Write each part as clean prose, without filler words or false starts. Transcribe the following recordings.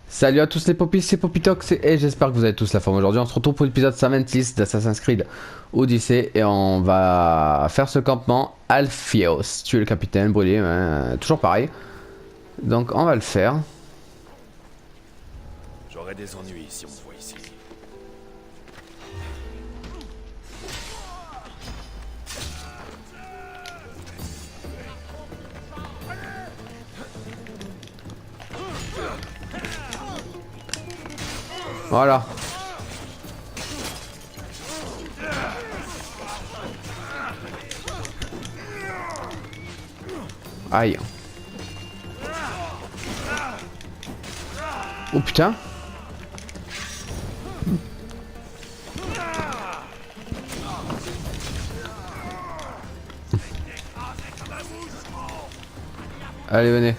Salut à tous les popis, c'est Popitox et j'espère que vous avez tous la forme. Aujourd'hui on se retrouve pour l'épisode 126 d'Assassin's Creed Odyssey et on va faire ce campement Alphios. Tuer le capitaine, brûler, toujours pareil. Donc on va le faire. J'aurais des ennuis si on me voit ici. Voilà. Aïe. Oh putain. Allez, venez.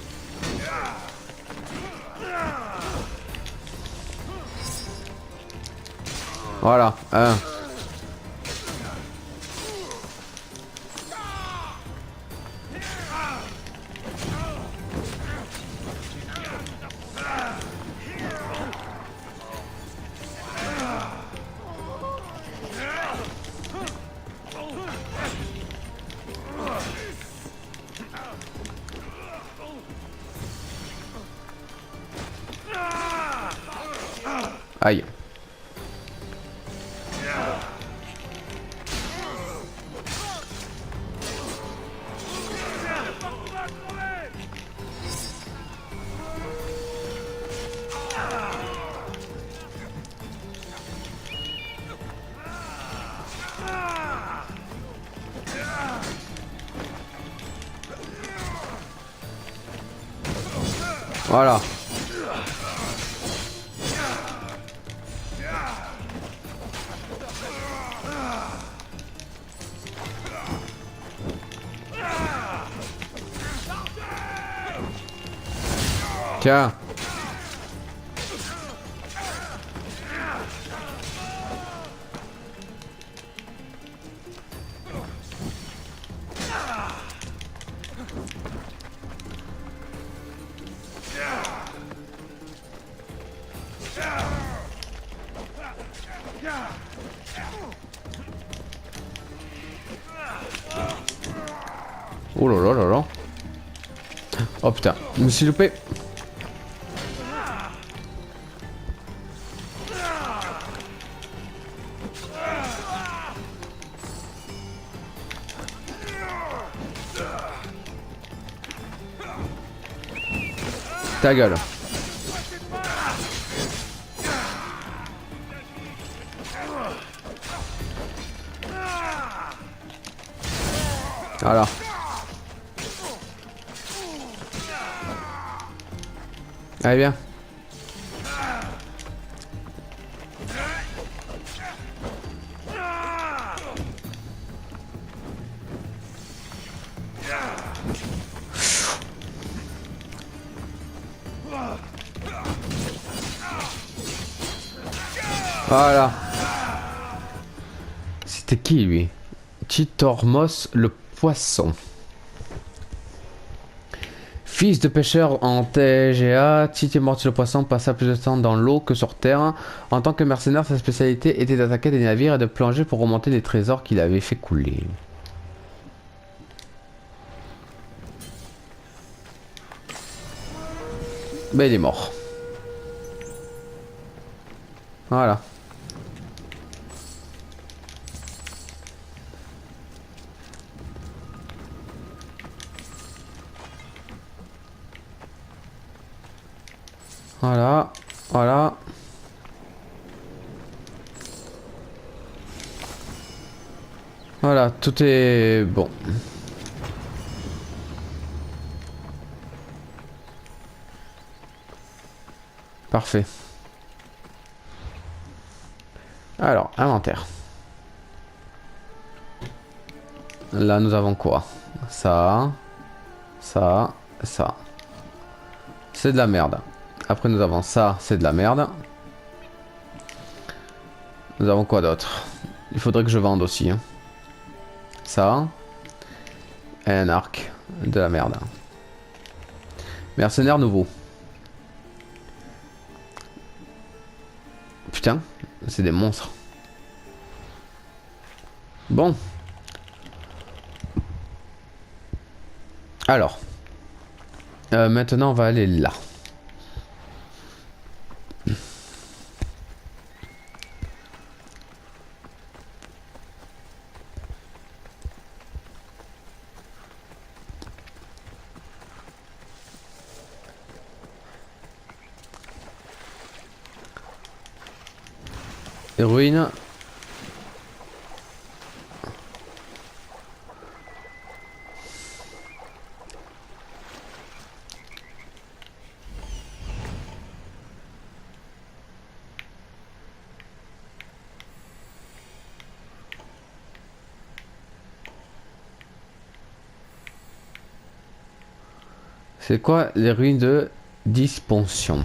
Voilà, Aïe. Voilà. Tiens. Oh là là là là. Oh putain, je me suis loupé. Ta gueule. Voilà. Allez, viens. Voilà. C'était qui lui? Titormos le poisson. Fils de pêcheur en TGA, Titormos le poisson passa plus de temps dans l'eau que sur terre. En tant que mercenaire, sa spécialité était d'attaquer des navires et de plonger pour remonter les trésors qu'il avait fait couler. Ben il est mort. Voilà. Voilà, voilà. Voilà, tout est bon. Parfait. Alors, inventaire. Là, nous avons quoi? Ça, ça, ça. C'est de la merde. Après, nous avons ça, c'est de la merde. Nous avons quoi d'autre? Il faudrait que je vende aussi. Hein. Ça. Et un arc. De la merde. Mercenaire nouveau. putain, c'est des monstres. Bon. Alors. Maintenant, on va aller là. Les ruines. C'est quoi les ruines de Dispension?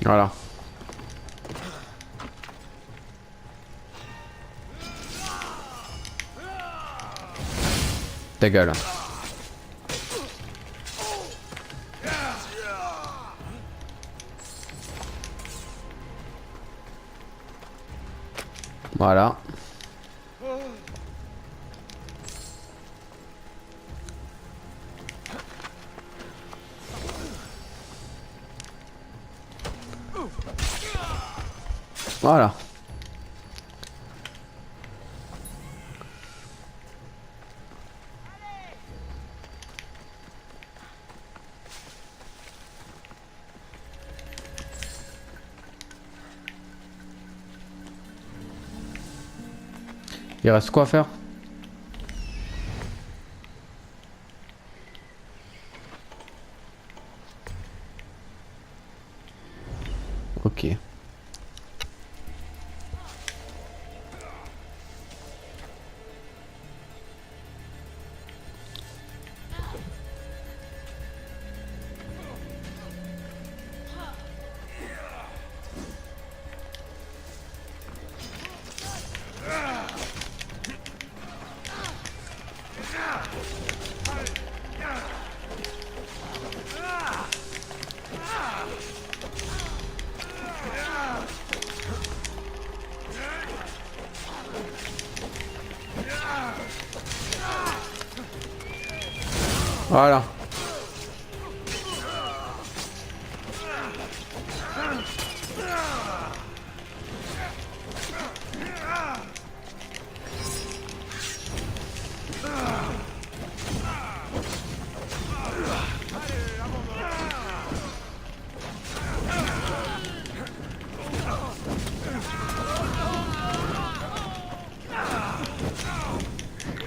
Voilà. Ta gueule. Voilà. Voilà. Il reste quoi à faire? Ok. Voilà.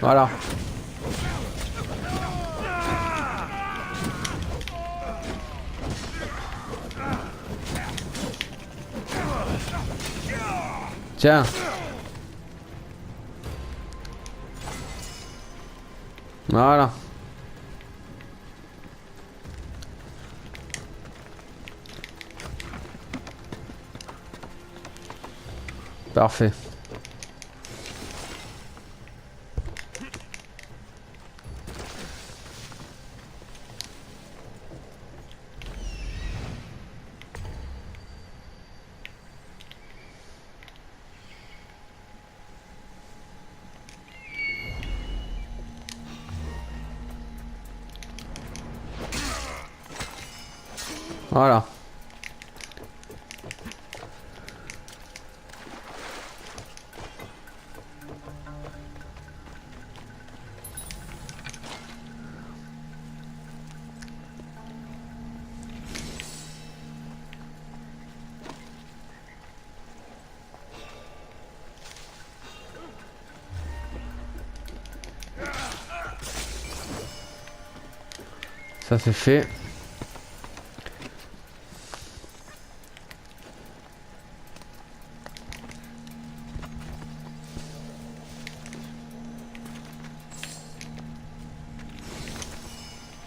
Voilà. Tiens. Voilà. Parfait. Voilà. Ça c'est fait.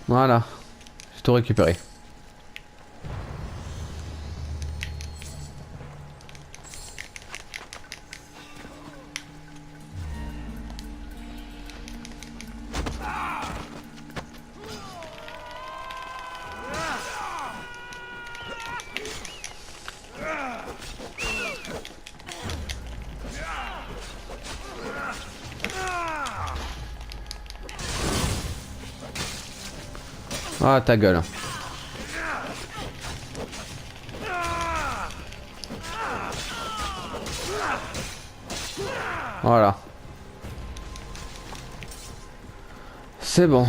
Voilà. J'ai tout récupéré. Ah ta gueule. Voilà. C'est bon.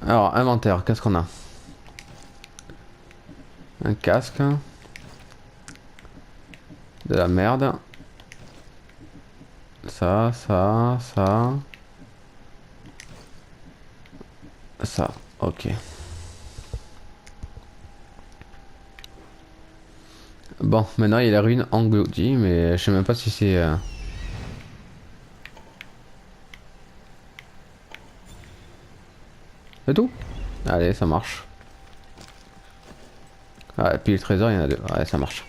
Alors, inventaire, qu'est-ce qu'on a? Un casque. De la merde. Ça. Ça, ok. Bon, maintenant il y a la ruine engloutie, mais je sais même pas si c'est... C'est tout? Allez, ça marche. Ah, et puis le trésor, il y en a deux. Ouais, ça marche.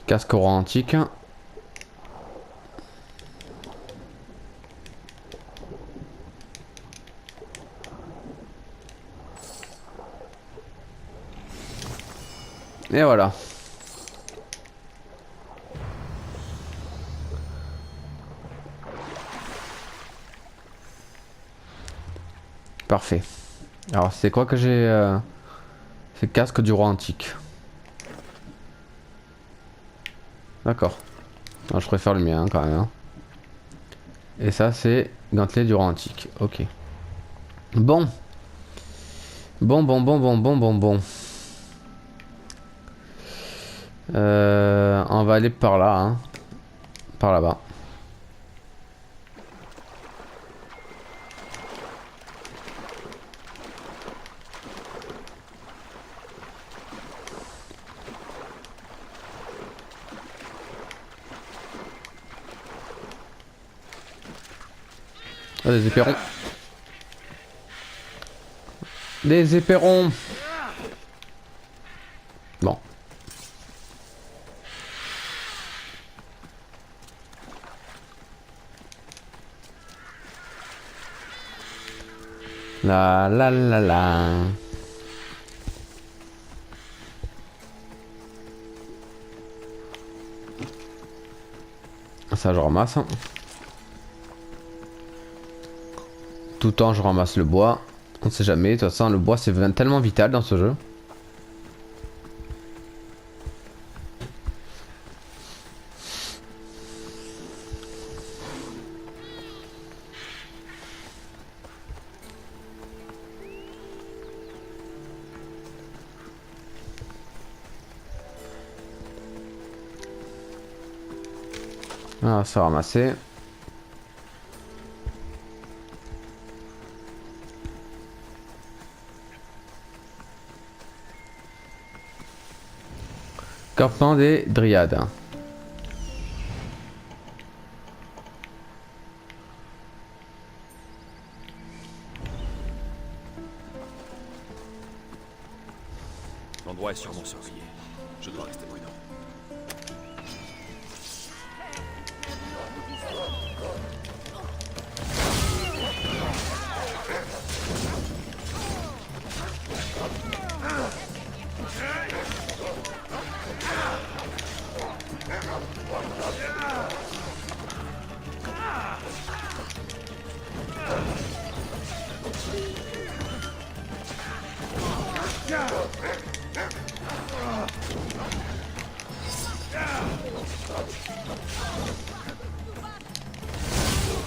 Casque roi antique. Et voilà. Parfait. Alors c'est quoi que j'ai c'est casque du roi antique. D'accord. Alors, je préfère le mien quand même. Hein. Et ça c'est gantelet du roi antique. Ok. Bon. Bon. On va aller par là. Hein. Par là-bas. Oh, des éperons. Des éperons. Bon. La. Ça je ramasse. Tout le temps je ramasse le bois. On sait jamais, de toute façon le bois c'est tellement vital dans ce jeu. Ah, ça ramasser. Campement des Dryades. L'endroit est sûrement surveillé. Je dois rester prudent.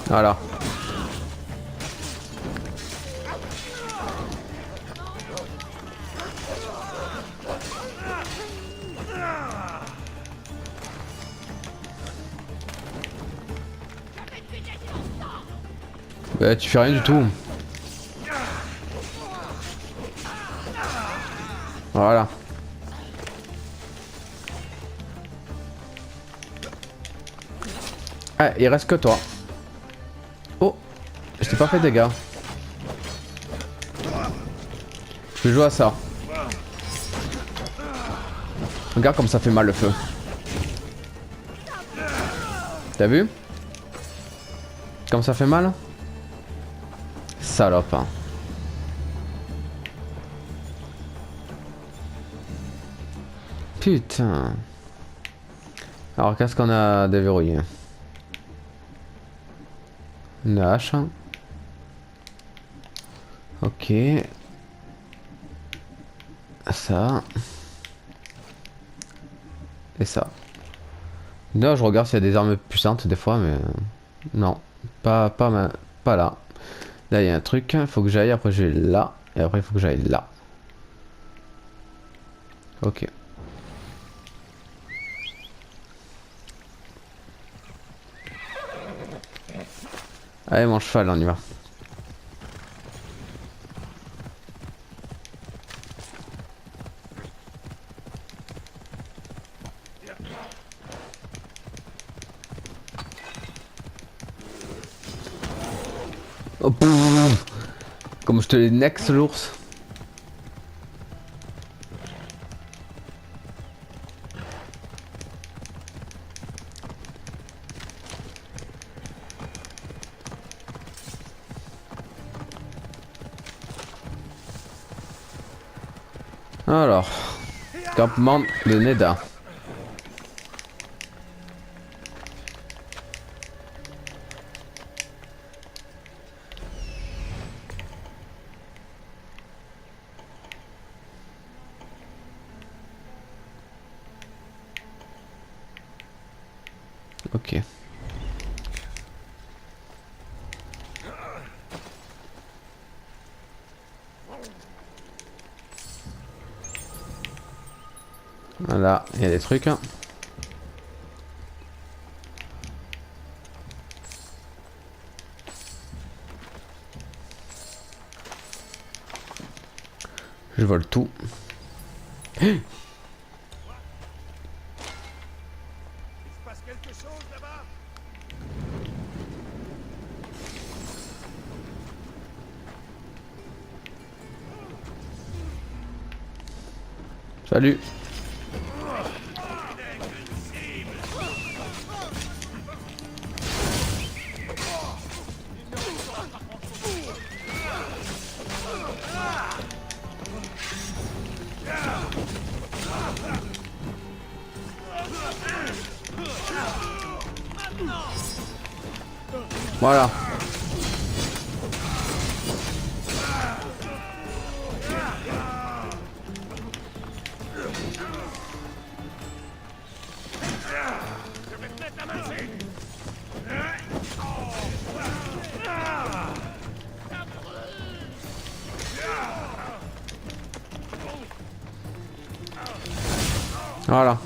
Voilà. Bah, tu fais rien du tout. Voilà. Ah, il reste que toi. Oh, je t'ai pas fait de dégâts. Je vais jouer à ça. Regarde comme ça fait mal le feu. T'as vu? Comme ça fait mal? Salope. Hein. Putain. Alors qu'est-ce qu'on a déverrouillé? Une hache. Ok. Ça. Et ça. Là, je regarde s'il y a des armes puissantes des fois, mais non, pas là. Là, il y a un truc. Il faut que j'aille. Après, je vais là. Et après, il faut que j'aille là. Ok. Allez, mon cheval, on y va. Oh, pouf. Comme je te l'ai nex l'ours. Alors, campement de Neda. Ok. Voilà, il y a des trucs. Hein. Je vole tout. Il se passe quelque chose là-bas? Salut. Voilà. Voilà.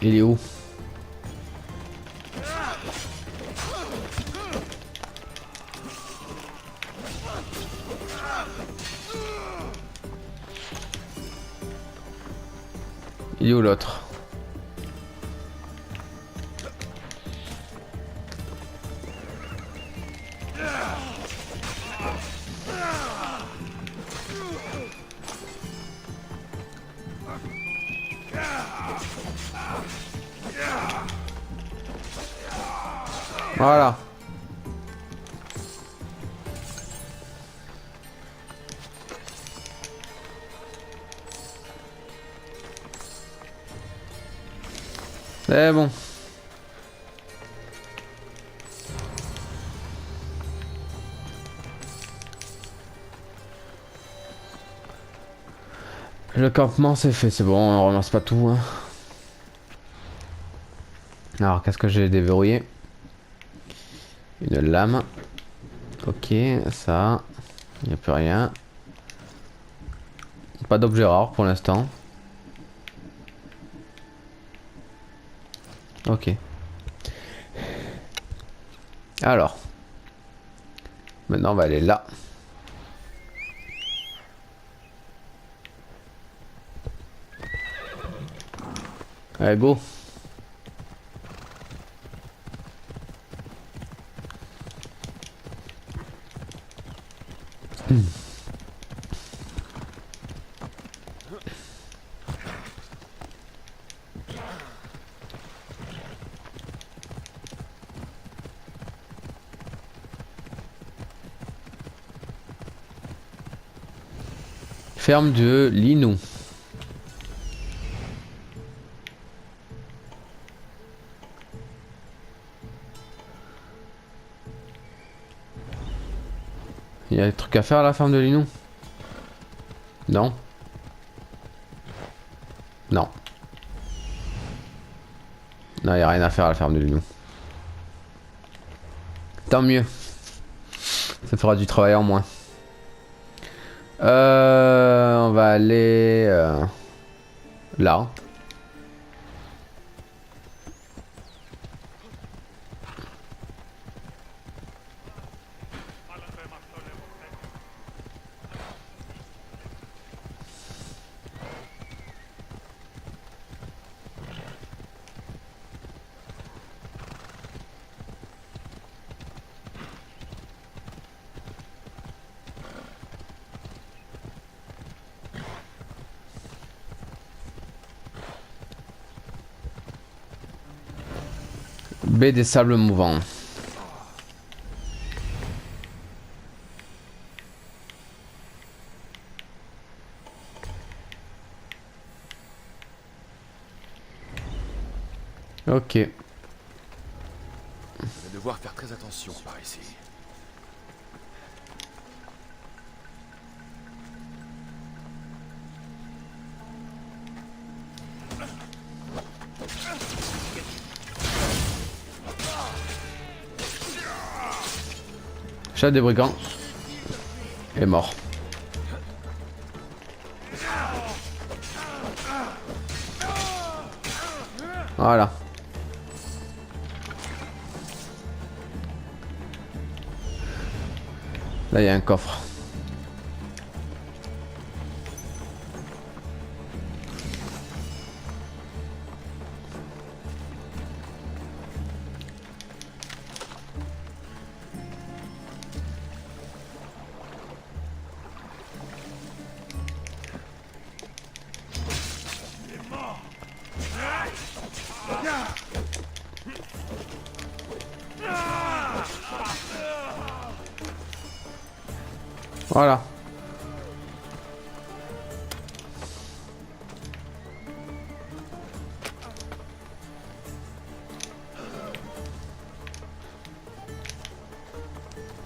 Il est où? Il est où l'autre? Voilà. Mais bon. Le campement c'est fait, c'est bon, on ramasse pas tout. Hein. Alors qu'est-ce que j'ai déverrouillé? Une lame. Ok, ça. Il n'y a plus rien. Pas d'objet rare pour l'instant. Ok. Alors. Maintenant on va aller là. Allez, go. Ferme de Linou. Il y a des trucs à faire à la ferme de Linou? Non. Non. Non, il n'y a rien à faire à la ferme de Linou. Tant mieux. Ça fera du travail en moins. On va aller là. Baie des sables mouvants. Ok. Je vais devoir faire très attention par ici. Chat des brigands est mort. Voilà. Là, il y a un coffre. Voilà.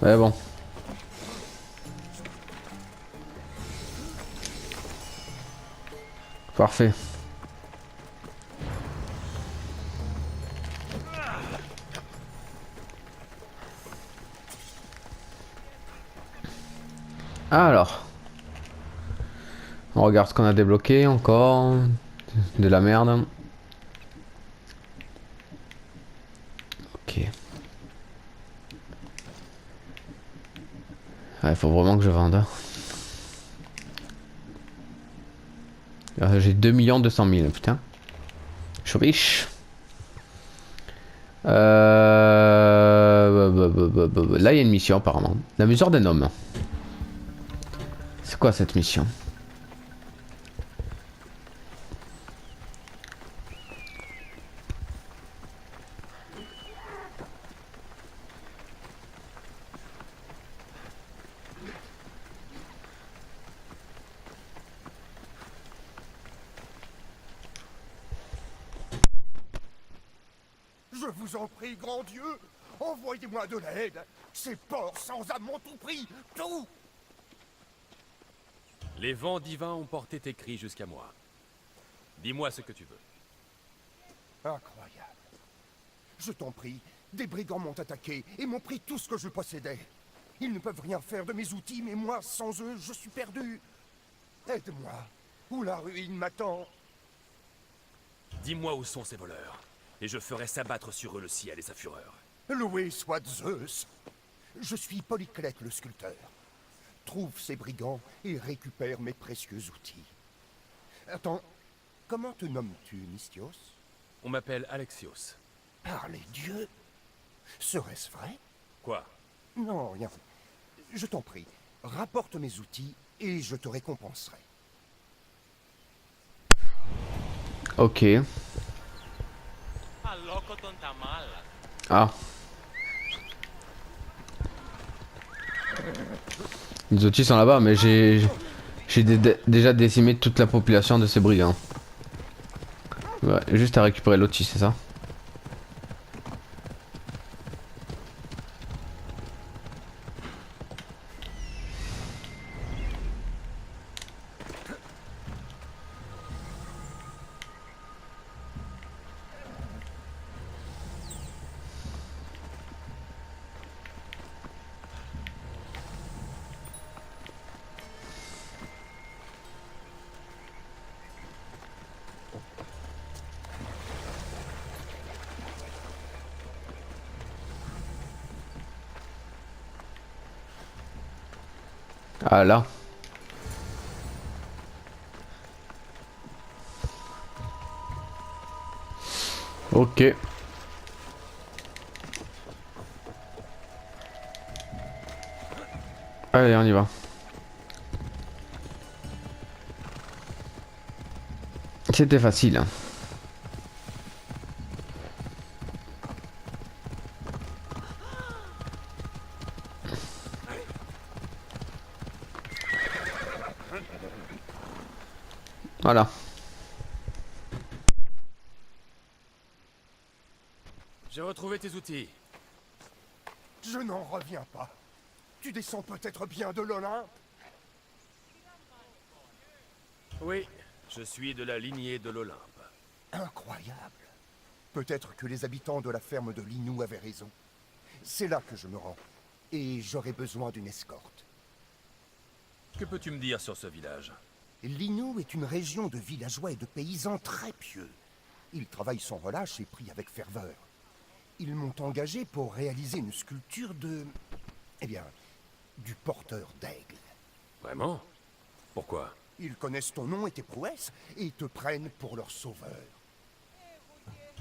Mais bon. Parfait. Alors. On regarde ce qu'on a débloqué encore. De la merde. Ok. Il faut vraiment que je vende. J'ai 2 200 000, putain. Je suis riche. Là, il y a une mission apparemment. La mesure d'un homme. C'est quoi cette mission? Je vous en prie, grand Dieu, envoyez-moi de l'aide. Ces porcs sans âme m'ont tout pris, tout. Les vents divins ont porté tes cris jusqu'à moi. Dis-moi ce que tu veux. Incroyable. Je t'en prie, des brigands m'ont attaqué et m'ont pris tout ce que je possédais. Ils ne peuvent rien faire de mes outils, mais moi, sans eux, je suis perdu. Aide-moi, ou la ruine m'attend. Dis-moi où sont ces voleurs, et je ferai s'abattre sur eux le ciel et sa fureur. Loué soit Zeus. Je suis Polyclète le sculpteur. Trouve ces brigands et récupère mes précieux outils. Attends, comment te nommes-tu, Mystios? On m'appelle Alexios. Par les dieux. Serait-ce vrai? Quoi? Non, rien. Je t'en prie, rapporte mes outils et je te récompenserai. Ok. Ah. Les outils sont là-bas, mais déjà décimé toute la population de ces brigands. Ouais, juste à récupérer l'outil, c'est ça? Ah là. Ok. Allez, on y va. C'était facile, hein. Voilà. J'ai retrouvé tes outils. Je n'en reviens pas. Tu descends peut-être bien de l'Olympe? Oui, je suis de la lignée de l'Olympe. Incroyable. Peut-être que les habitants de la ferme de Linou avaient raison. C'est là que je me rends. Et j'aurai besoin d'une escorte. Que peux-tu me dire sur ce village? Linou est une région de villageois et de paysans très pieux. Ils travaillent sans relâche et prient avec ferveur. Ils m'ont engagé pour réaliser une sculpture de... Eh bien, du porteur d'aigle. Vraiment? Pourquoi? Ils connaissent ton nom et tes prouesses et te prennent pour leur sauveur.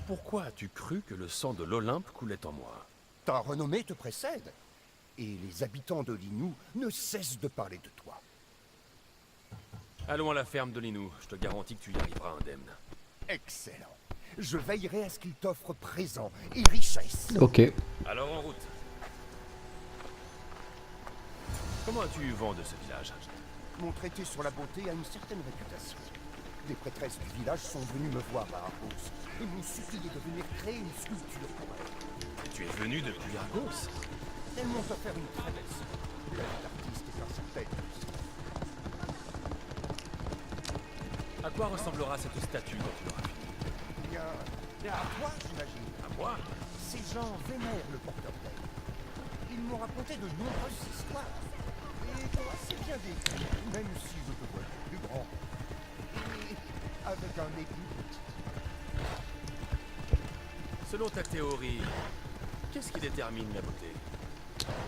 Pourquoi as-tu cru que le sang de l'Olympe coulait en moi? Ta renommée te précède. Et les habitants de Linou ne cessent de parler de toi. Allons à la ferme de Linou, je te garantis que tu y arriveras indemne. Excellent. Je veillerai à ce qu'ils t'offrent présents et richesses. Ok. Alors en route. Comment as-tu eu vent de ce village? Mon traité sur la beauté a une certaine réputation. Des prêtresses du village sont venues me voir à Argos et m'ont supplié de venir créer une sculpture pour elles. Et tu es venu depuis Argos? Elles m'ont offert une très belle somme. La vie d'artiste est incertaine. À quoi ressemblera cette statue quand tu l'auras finie? Bien, à toi, j'imagine. À moi? Ces gens vénèrent le porteur d'aigle. Ils m'ont raconté de nombreuses histoires. Et toi, c'est bien décrit, même si je te vois plus grand. Et avec un nez plus petit. Selon ta théorie, qu'est-ce qui détermine la beauté?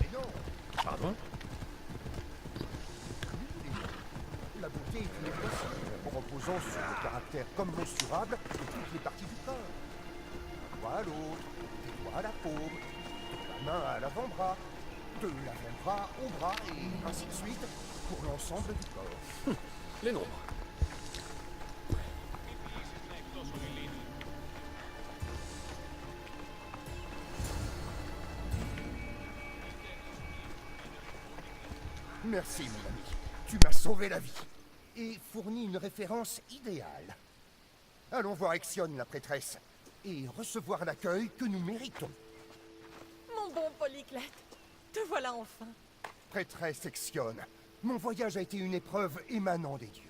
Mais non, Pardon? la beauté est une équation reposant sur le caractère commensurable de toutes les parties du corps. Un doigt à l'autre, des doigts à la paume, de la main à l'avant-bras, de l'avant-bras au bras, et ainsi de suite pour l'ensemble du corps. Les nombres. Merci, mon ami. Tu m'as sauvé la vie. Et fourni une référence idéale. Allons voir Exione, la prêtresse. et recevoir l'accueil que nous méritons. Mon bon Polyclète, te voilà enfin. Prêtresse Exionne, mon voyage a été une épreuve émanant des dieux.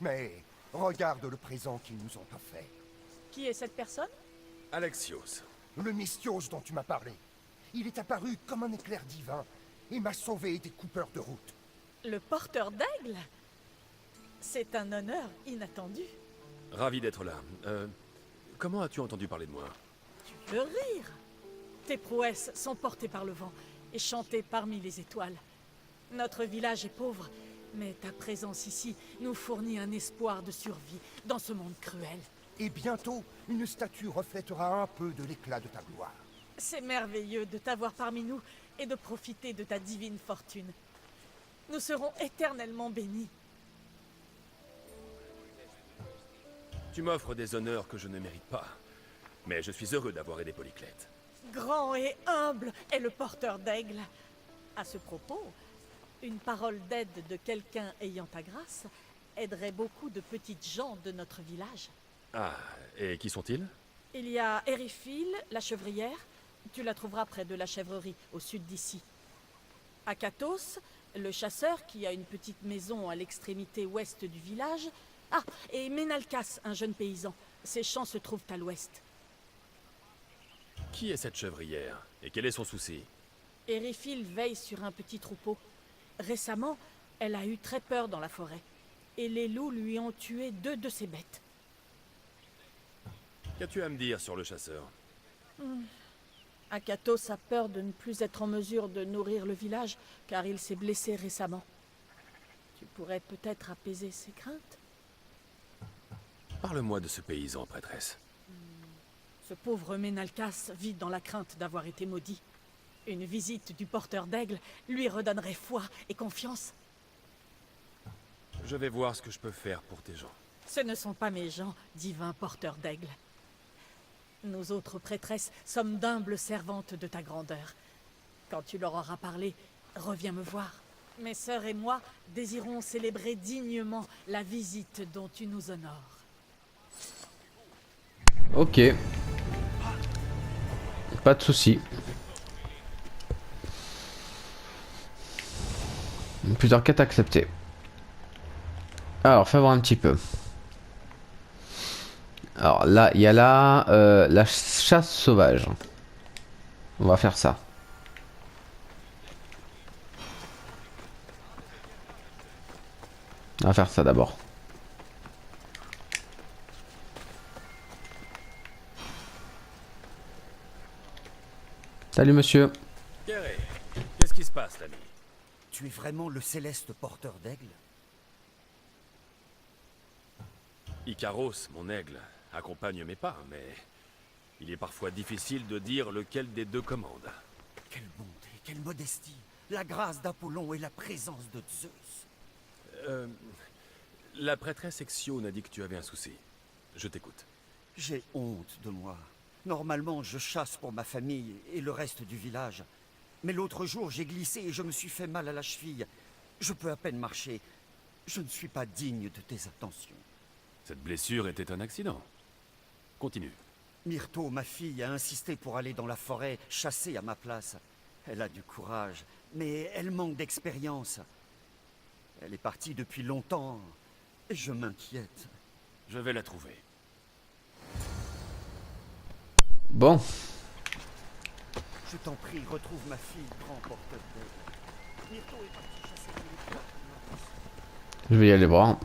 Mais regarde le présent qu'ils nous ont offert. Qui est cette personne? Alexios. Le Mystios dont tu m'as parlé. Il est apparu comme un éclair divin et m'a sauvé des coupeurs de route. Le porteur d'aigle? C'est un honneur inattendu. Ravi d'être là. Comment as-tu entendu parler de moi? Tu veux rire? Tes prouesses sont portées par le vent et chantées parmi les étoiles. Notre village est pauvre, mais ta présence ici nous fournit un espoir de survie dans ce monde cruel. Et bientôt, une statue reflètera un peu de l'éclat de ta gloire. C'est merveilleux de t'avoir parmi nous et de profiter de ta divine fortune. Nous serons éternellement bénis. Tu m'offres des honneurs que je ne mérite pas. Mais je suis heureux d'avoir aidé Polyclète. Grand et humble est le porteur d'aigle. À ce propos, une parole d'aide de quelqu'un ayant ta grâce aiderait beaucoup de petites gens de notre village. Ah, et qui sont-ils? Il y a Érifil, la chevrière. Tu la trouveras près de la chèvrerie, au sud d'ici. Akatos, le chasseur qui a une petite maison à l'extrémité ouest du village. Ah, et Ménalcas, un jeune paysan. Ses champs se trouvent à l'ouest. Qui est cette chevrière? Et quel est son souci? Érifil veille sur un petit troupeau. Récemment, elle a eu très peur dans la forêt. Et les loups lui ont tué 2 de ses bêtes. Qu'as-tu à me dire sur le chasseur? Akatos a peur de ne plus être en mesure de nourrir le village, car il s'est blessé récemment. Tu pourrais peut-être apaiser ses craintes? Parle-moi de ce paysan, prêtresse. Ce pauvre Ménalcas vit dans la crainte d'avoir été maudit. Une visite du porteur d'aigle lui redonnerait foi et confiance. Je vais voir ce que je peux faire pour tes gens. Ce ne sont pas mes gens, divin porteur d'aigle. Nous autres prêtresses sommes d'humbles servantes de ta grandeur. Quand tu leur auras parlé, reviens me voir. Mes sœurs et moi désirons célébrer dignement la visite dont tu nous honores. Ok. Pas de soucis. Plusieurs quêtes acceptées. Alors, fais voir un petit peu. Alors là, il y a la chasse sauvage. On va faire ça. On va faire ça d'abord. Salut monsieur. Kéré, qu'est-ce qui se passe, l'ami? Tu es vraiment le céleste porteur d'aigle? Icaros, mon aigle, accompagne mes pas, mais il est parfois difficile de dire lequel des deux commande. Quelle bonté, quelle modestie, la grâce d'Apollon et la présence de Zeus. La prêtresse Exio a dit que tu avais un souci. Je t'écoute. J'ai honte de moi. Normalement, je chasse pour ma famille et le reste du village. Mais l'autre jour, j'ai glissé et je me suis fait mal à la cheville. Je peux à peine marcher. Je ne suis pas digne de tes attentions. Cette blessure était un accident. Continue. Myrto, ma fille, a insisté pour aller dans la forêt, chasser à ma place. Elle a du courage, mais elle manque d'expérience. Elle est partie depuis longtemps, et je m'inquiète. Je vais la trouver. Bon. Je t'en prie, retrouve ma fille, grand porteur d'aigle. Myrto est partie chasser les loups. Je vais y aller voir.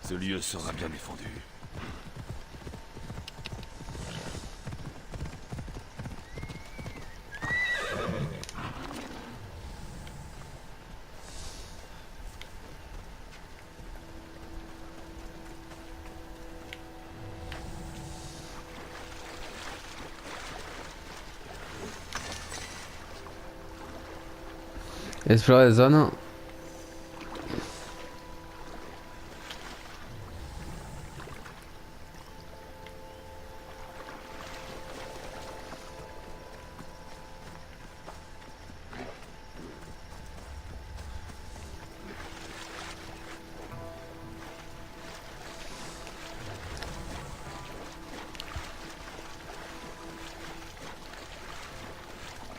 Ce lieu sera bien défendu. Explorer la zone.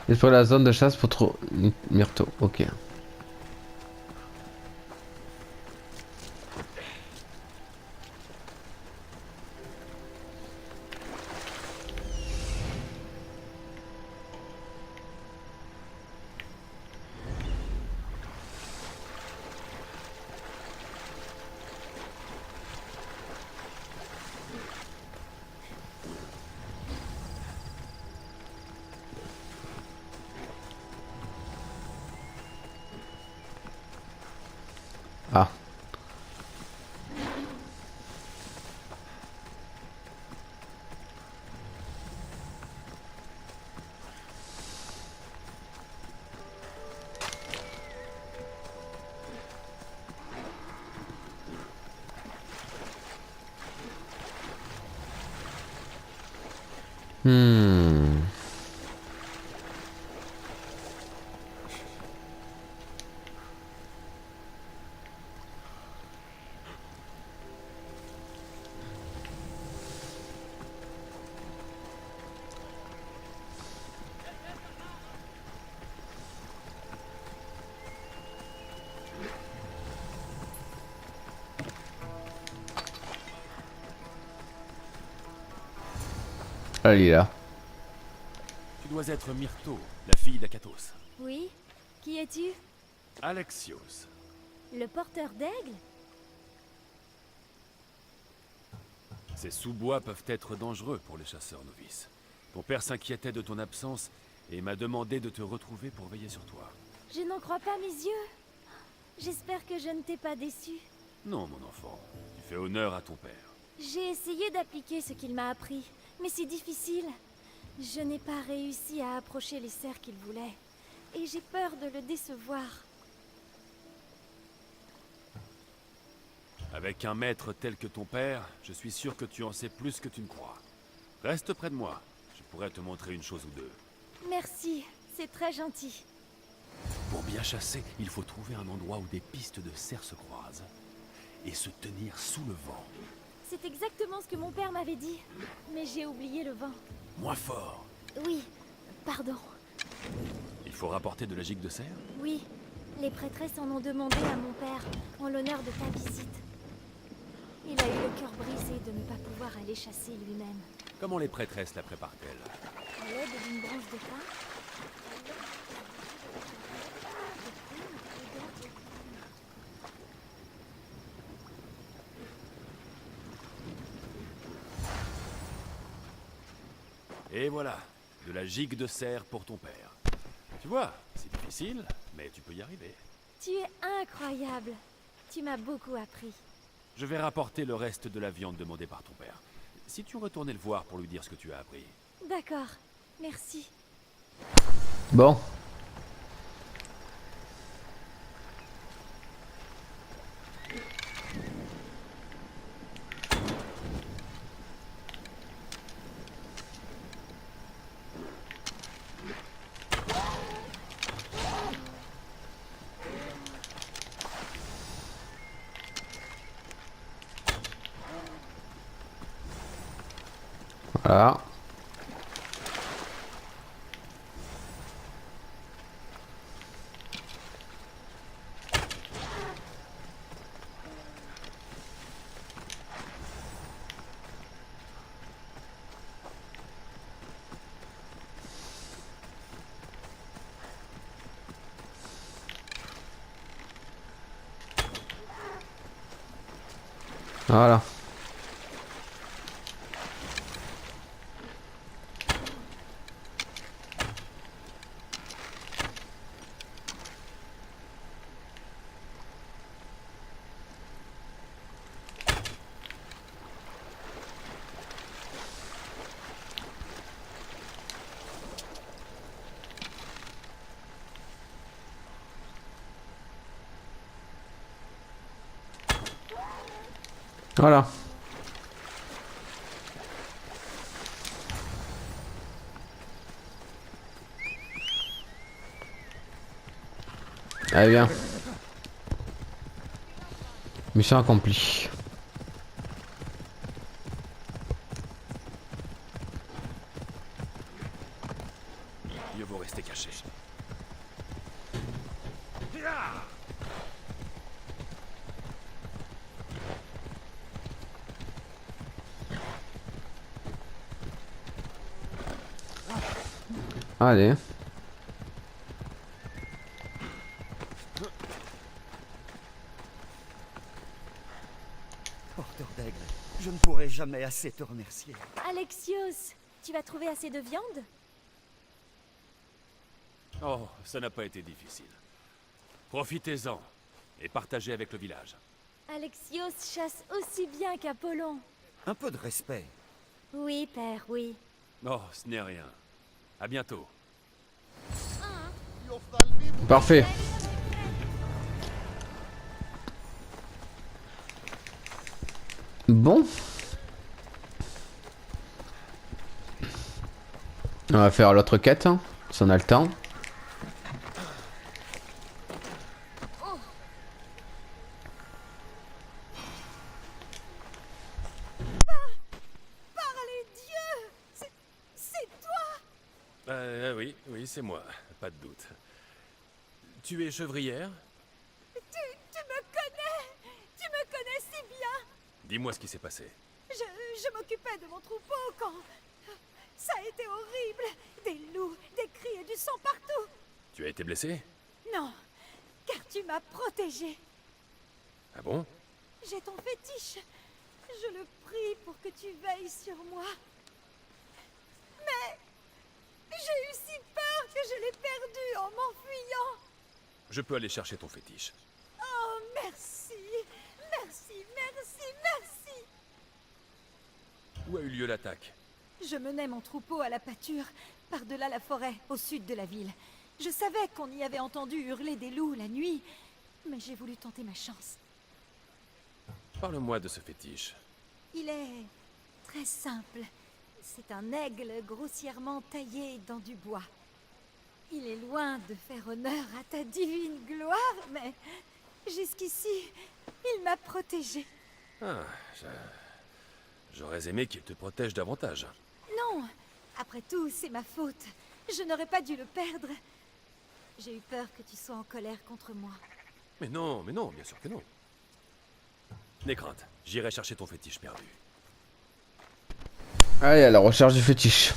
Explorer la zone de chasse pour trouver Myrto. Ok. Ah. Hmm. Elle est là. Tu dois être Myrto, la fille d'Akatos. Oui? Qui es-tu? Alexios. Le porteur d'aigle? Ces sous-bois peuvent être dangereux pour les chasseurs novices. Ton père s'inquiétait de ton absence et m'a demandé de te retrouver pour veiller sur toi. Je n'en crois pas mes yeux. J'espère que je ne t'ai pas déçu. Non, mon enfant. Tu fais honneur à ton père. J'ai essayé d'appliquer ce qu'il m'a appris, mais c'est difficile. Je n'ai pas réussi à approcher les cerfs qu'il voulait. Et j'ai peur de le décevoir. Avec un maître tel que ton père, je suis sûr que tu en sais plus que tu ne crois. Reste près de moi. Je pourrais te montrer une chose ou deux. Merci, c'est très gentil. Pour bien chasser, il faut trouver un endroit où des pistes de cerfs se croisent. Et se tenir sous le vent. C'est exactement ce que mon père m'avait dit. Mais j'ai oublié le vent. Moins fort. Oui, pardon. Il faut rapporter de la gigue de cerf? Oui, les prêtresses en ont demandé à mon père, en l'honneur de ta visite. Il a eu le cœur brisé de ne pas pouvoir aller chasser lui-même. Comment les prêtresses la préparent-elles? À l'aide d'une branche de pin. Et voilà, de la gigue de cerf pour ton père. Tu vois, c'est difficile, mais tu peux y arriver. Tu es incroyable. Tu m'as beaucoup appris. Je vais rapporter le reste de la viande demandée par ton père. Si tu retournais le voir pour lui dire ce que tu as appris. D'accord, merci. Bon. Voilà. Voilà. Voilà. Allez, bien. Mission accomplie. Mieux vaut rester caché. Allez. Porteur d'aigle, je ne pourrai jamais assez te remercier. Alexios, tu vas trouver assez de viande? Oh, ça n'a pas été difficile. Profitez-en et partagez avec le village. Alexios chasse aussi bien qu'Apollon. Un peu de respect. Oui, père, oui. Oh, ce n'est rien. À bientôt. Parfait. Bon. On va faire l'autre quête, hein, si on a le temps. Parlez Dieu! C'est toi! Oui, oui, c'est moi. Pas de doute. Tu es chevrière? Tu me connais! Tu me connais si bien! Dis-moi ce qui s'est passé. Je m'occupais de mon troupeau quand... Ça a été horrible! Des loups, des cris et du sang partout! Tu as été blessé? Non, car tu m'as protégée. Ah bon? J'ai ton fétiche. Je le prie pour que tu veilles sur moi. Mais j'ai eu si peur que je l'ai perdu en m'enfuyant. Je peux aller chercher ton fétiche. Oh, merci. Merci, merci, merci. Où a eu lieu l'attaque? Je menais mon troupeau à la pâture, par-delà la forêt, au sud de la ville. Je savais qu'on y avait entendu hurler des loups la nuit, mais j'ai voulu tenter ma chance. Parle-moi de ce fétiche. Il est très simple. C'est un aigle grossièrement taillé dans du bois. Il est loin de faire honneur à ta divine gloire, mais jusqu'ici, il m'a protégée. Ah, j'aurais aimé qu'il te protège davantage. Non, après tout, c'est ma faute. Je n'aurais pas dû le perdre. J'ai eu peur que tu sois en colère contre moi. Mais non, bien sûr que non. N'aie crainte, j'irai chercher ton fétiche perdu. Allez, à la recherche du fétiche.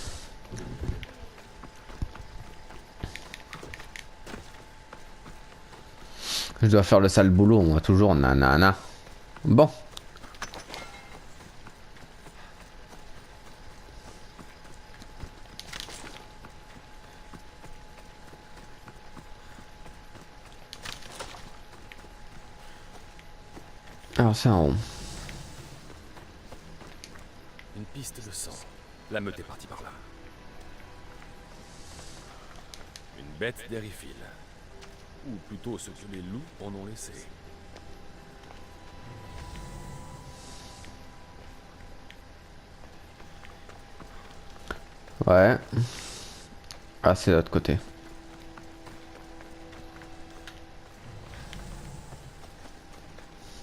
Je dois faire le sale boulot, moi, toujours, nanana. Bon. Alors c'est en haut. Une piste de sang. La meute est partie par là. Une bête d'Erifil. Ou plutôt ce que les loups en ont laissé. Ouais. Ah, c'est de l'autre côté.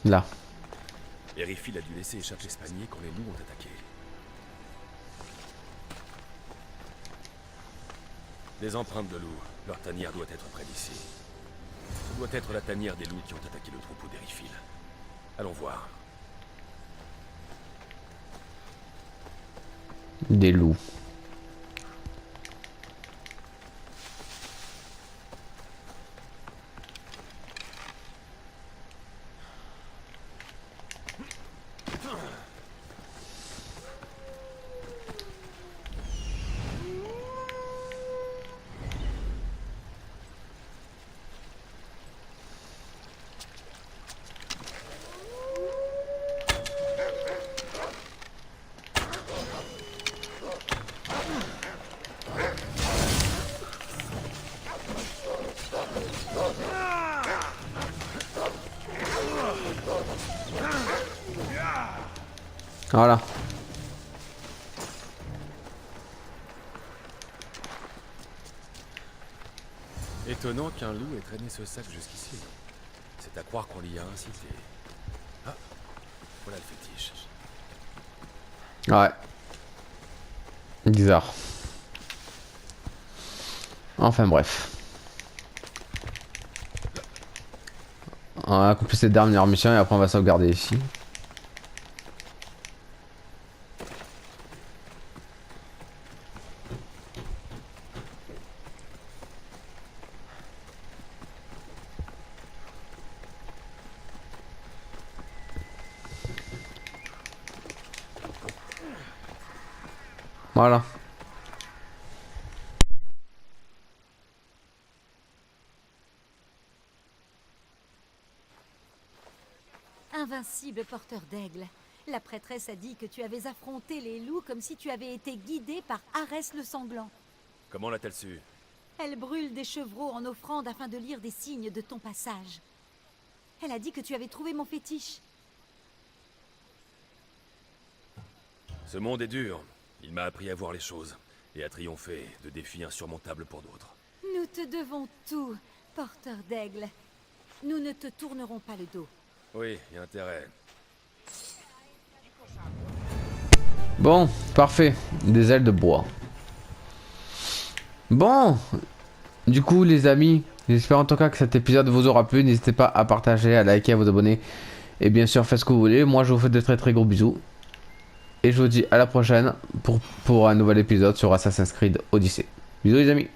Là. Erifil a dû laisser échapper ce panier quand les loups ont attaqué. Des empreintes de loups. Leur tanière doit être près d'ici. Ce doit être la tanière des loups qui ont attaqué le troupeau d'Erifil. Allons voir. Des loups. Voilà. Étonnant qu'un loup ait traîné ce sac jusqu'ici. C'est à croire qu'on l'y a incité. Ah, voilà le fétiche. Ouais. Bizarre. Enfin bref. On va accomplir cette dernière mission et après on va sauvegarder ici. Voilà. Invincible porteur d'aigle. La prêtresse a dit que tu avais affronté les loups comme si tu avais été guidé par Arès le Sanglant. Comment l'a-t-elle su? Elle brûle des chevreaux en offrande afin de lire des signes de ton passage. Elle a dit que tu avais trouvé mon fétiche. Ce monde est dur. Il m'a appris à voir les choses et à triompher de défis insurmontables pour d'autres. Nous te devons tout, porteur d'aigle. Nous ne te tournerons pas le dos. Oui, y a intérêt. Bon, parfait. Des ailes de bois. Bon, du coup les amis, j'espère en tout cas que cet épisode vous aura plu. N'hésitez pas à partager, à liker, à vous abonner. Et bien sûr, faites ce que vous voulez. Moi, je vous fais de très gros bisous. Et je vous dis à la prochaine pour un nouvel épisode sur Assassin's Creed Odyssey. Bisous les amis.